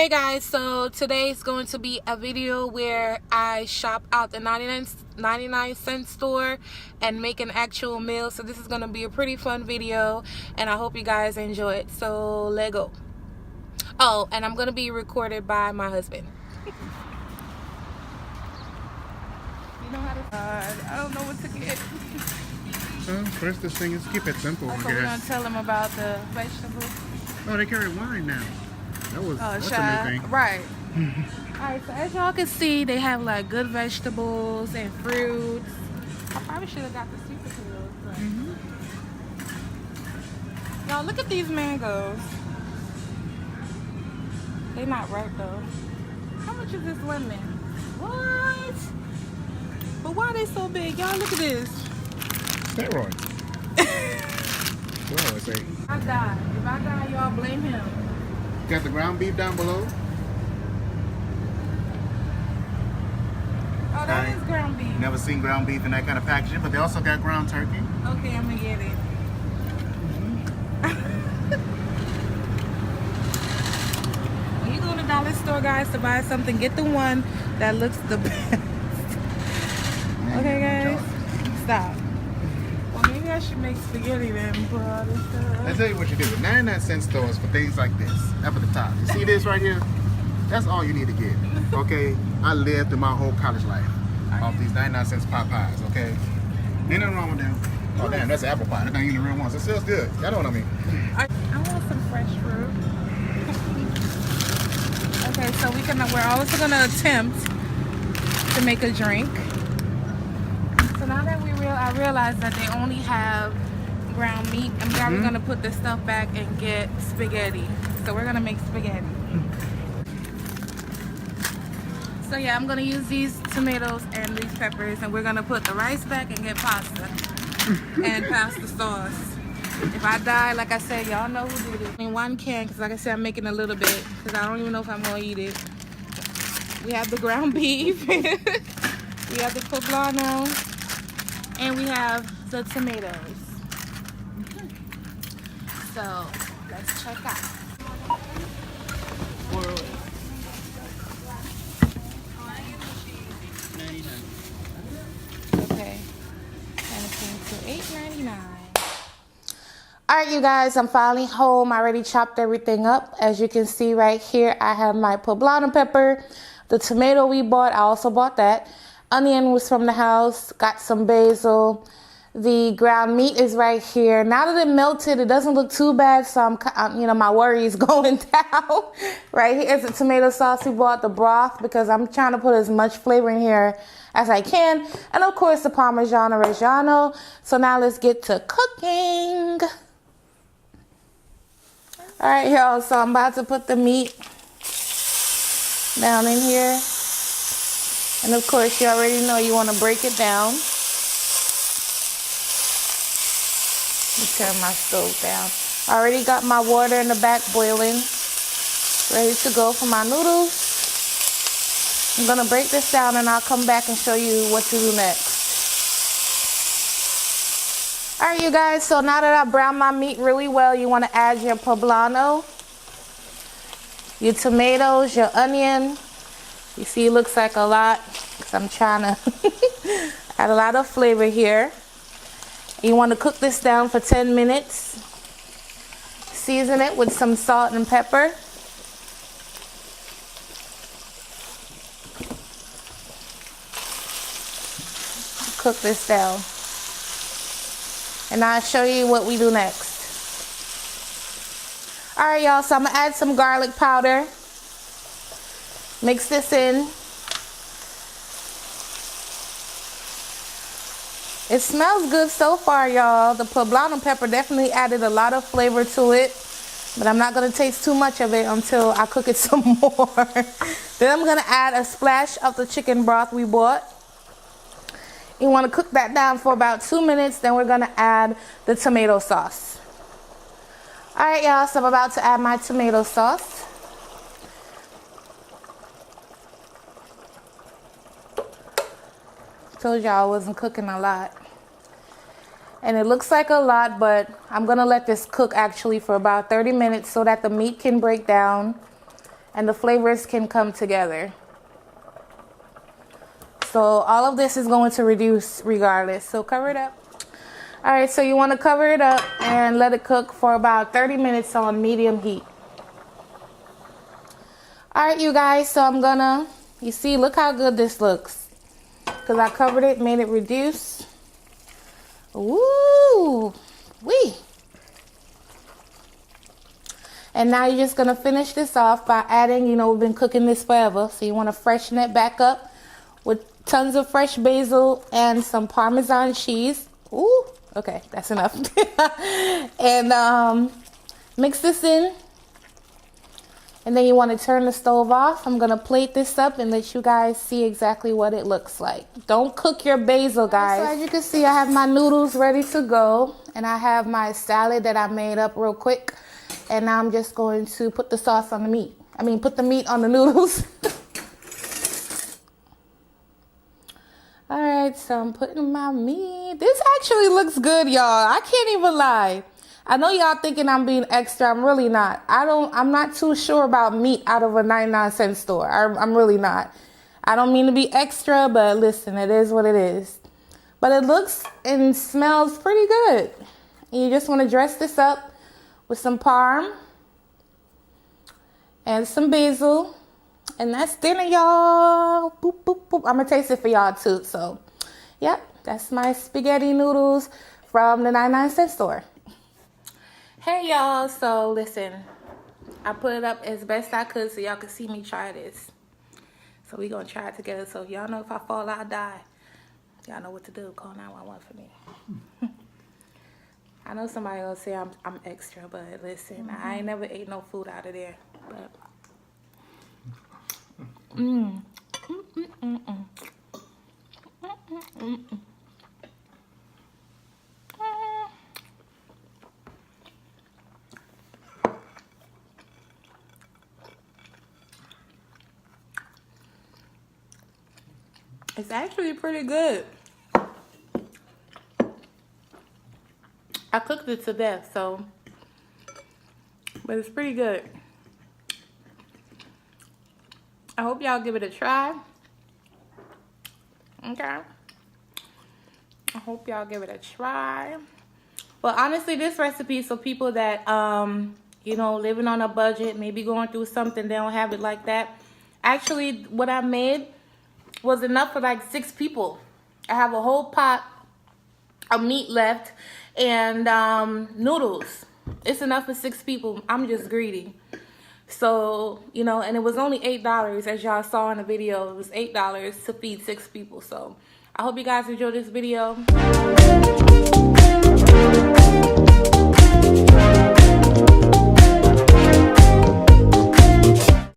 Hey guys, so today is going to be a video where I shop out the 99-cent store and make an actual meal. So this is going to be a pretty fun video and I hope you guys enjoy it. So let's go. Oh, and I'm going to be recorded by my husband. You know how to... I don't know what to get. First this thing is keep it simple. So we're going to tell them about the vegetables. Oh, they carry wine now. That's a new thing. Right. Alright, so as y'all can see, they have like good vegetables and fruits. I probably should have got the sweet potatoes. But... Y'all, look at these mangoes. They not ripe though. How much is this lemon? What? But why are they so big? Y'all, look at this. Steroids. Well, let's see. If I die, y'all blame him. Got the ground beef down below. Oh, that is ground beef. Never seen ground beef in that kind of packaging, but they also got ground turkey. Okay, I'm gonna get it. When you go to the dollar store, guys, to buy something, get the one that looks the best. Okay, guys? Stop. Well, maybe I should make spaghetti then, but I'll tell you what you do. The 99-cent stores for things like this, up at the top. You see this right here? That's all you need to get. Okay? I lived through my whole college life off these 99-cent pot pies, okay? Ain't nothing wrong with them. Oh, damn, that's an apple pie. That's not even the real ones. It feels good. Y'all know what I mean. I want some fresh fruit. Okay, so we're also gonna attempt to make a drink. So now that I realized that they only have ground meat, I'm probably gonna put this stuff back and get spaghetti. So we're gonna make spaghetti. So yeah, I'm gonna use these tomatoes and these peppers, and we're gonna put the rice back and get pasta and pasta sauce. If I die, like I said, y'all know who did it. In one can, because like I said, I'm making a little bit, because I don't even know if I'm gonna eat it. We have the ground beef, we have the poblano, and we have the tomatoes. So let's check out. Okay, and it came to $8.99. Alright, you guys, I'm finally home. I already chopped everything up. As you can see right here, I have my poblano pepper, the tomato we bought. I also bought that. Onion was from the house. Got some basil. The ground meat is right here. Now that it melted, it doesn't look too bad, so my worry is going down. Right here is the tomato sauce we bought, the broth, because I'm trying to put as much flavor in here as I can. And of course, the Parmigiano Reggiano. So now let's get to cooking. All right, y'all, so I'm about to put the meat down in here. And of course, you already know you want to break it down. Let me turn my stove down. I already got my water in the back boiling. Ready to go for my noodles. I'm going to break this down and I'll come back and show you what to do next. Alright, you guys, so now that I browned my meat really well, you want to add your poblano, your tomatoes, your onion. You see it looks like a lot because I'm trying to add a lot of flavor here. You want to cook this down for 10 minutes. Season it with some salt and pepper. Cook this down. And I'll show you what we do next. Alright, y'all, so I'm going to add some garlic powder. Mix this in. It smells good so far, y'all. The poblano pepper definitely added a lot of flavor to it. But I'm not going to taste too much of it until I cook it some more. Then I'm going to add a splash of the chicken broth we bought. You want to cook that down for about 2 minutes. Then we're going to add the tomato sauce. Alright, y'all, so I'm about to add my tomato sauce. Told y'all I wasn't cooking a lot. And it looks like a lot, but I'm going to let this cook actually for about 30 minutes so that the meat can break down and the flavors can come together. So all of this is going to reduce regardless. So cover it up. All right, so you want to cover it up and let it cook for about 30 minutes on medium heat. All right, you guys, so I'm gonna, you see, look how good this looks. Because I covered it, made it reduce. Woo! Wee! And now you're just gonna finish this off by adding, you know, we've been cooking this forever, so you want to freshen it back up with tons of fresh basil and some Parmesan cheese. Ooh, okay, that's enough. And mix this in. And then you want to turn the stove off. I'm going to plate this up and let you guys see exactly what it looks like. Don't cook your basil, guys. So as you can see, I have my noodles ready to go. And I have my salad that I made up real quick. And now I'm just going to put the sauce on the meat. I mean, put the meat on the noodles. All right, so I'm putting my meat. This actually looks good, y'all. I can't even lie. I know y'all thinking I'm being extra. I'm really not. I'm not too sure about meat out of a 99-cent store. I'm really not. I don't mean to be extra, but listen, it is what it is. But it looks and smells pretty good. And you just want to dress this up with some parm and some basil. And that's dinner, y'all. Boop, boop, boop. I'm going to taste it for y'all too. So, yep, that's my spaghetti noodles from the 99-cent store. Hey y'all, so listen, I put it up as best I could so y'all could see me try this. So we gonna try it together. So if y'all know if I fall, I'll die. Y'all know what to do. Call 911 for me. I know somebody will say I'm extra, but listen, I ain't never ate no food out of there. But it's actually pretty good. I cooked it to death, so, but it's pretty good. I hope y'all give it a try. Okay. I hope y'all give it a try. But honestly, this recipe is for people that, you know, living on a budget, maybe going through something, they don't have it like that. Actually, what I made was enough for like 6 people. I have a whole pot of meat left and noodles. It's enough for 6 people. I'm just greedy. So, you know, and it was only $8, as y'all saw in the video. It was $8 to feed 6 people. So I hope you guys enjoyed this video.